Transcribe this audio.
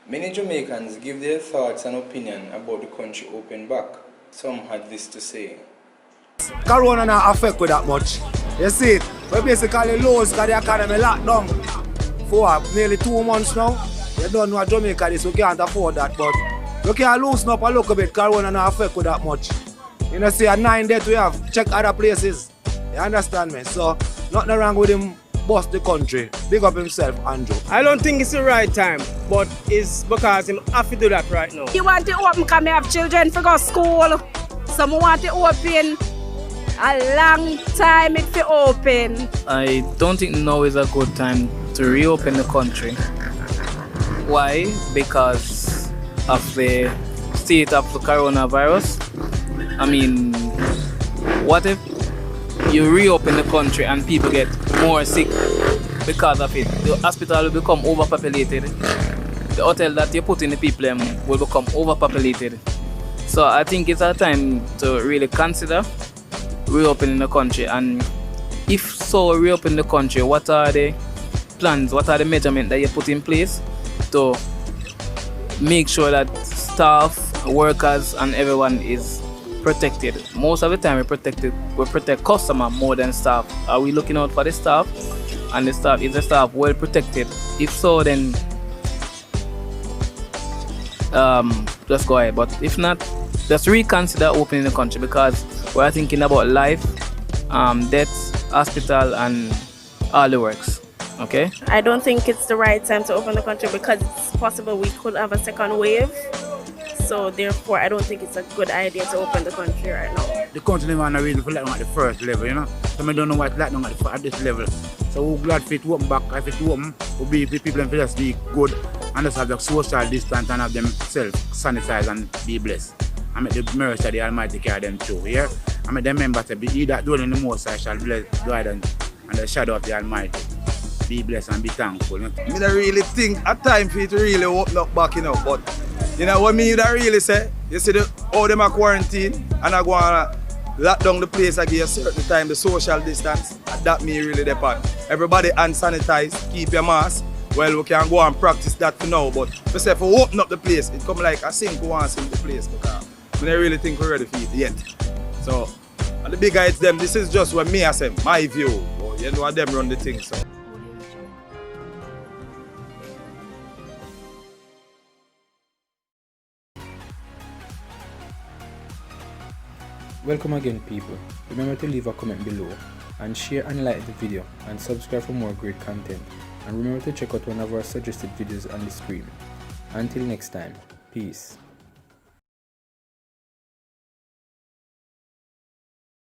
Many Jamaicans give their thoughts and opinion about the country open back. Some had this to say. Corona not affect with that much. You see it? We basically lose because the economy locked down for nearly 2 months now. You don't know Jamaica this, we can't afford that, but we can loosen up a little bit. Corona not affect with that much. You know, see a 9 days we have, check other places. You understand me? So nothing wrong with him bust the country. Big up himself, Andrew. I don't think it's the right time, but it's because him have to do that right now. You want to open because I have children for go to school. So I want to open a long time it to open. I don't think now is a good time to reopen the country. Why? Because of the state of the coronavirus. I mean, what if you reopen the country and people get more sick because of it? The hospital will become overpopulated. The hotel that you put in the people will become overpopulated. So I think it's a time to really consider reopening the country. And if so, reopen the country, what are the plans, what are the measurements that you put in place to make sure that staff, workers and everyone is protected? Most of the time we protect customer more than staff. Are we looking out for the staff? And the staff, is the staff well protected? If so, then just go ahead. But if not, just reconsider opening the country, because we're thinking about life, death, hospital and all the works. Okay? I don't think it's the right time to open the country because it's possible we could have a second wave. So therefore, I don't think it's a good idea to open the country right now. The country never had a reason for letting at the first level, you know. So I don't know why it's letting at this level. So we're glad for it to open back. If it open, we'll be people and just be good and just have the social distance and have themselves sanitize and be blessed. I make the mercy of the Almighty carry them through, yeah? I make them remember to be he that dwell in the Most High shall bless guidance and the shadow of the Almighty. Be blessed and be thankful. You know? I don't really think a time for it to really open up back, you know, but you know what me that really say? You see how them are quarantine and I go and lock down the place again a certain time, the social distance, that me really depend. Everybody hand sanitize, keep your mask. Well, we can go and practice that for now, but we say for open up the place, it come like a sink who wants in the place because I don't really think we're ready for it yet. So, and the big guys them, this is just what me I say, my view. But you know how them run the thing, so. Welcome again, people. Remember to leave a comment below and share and like the video and subscribe for more great content. And remember to check out one of our suggested videos on the screen. Until next time, peace.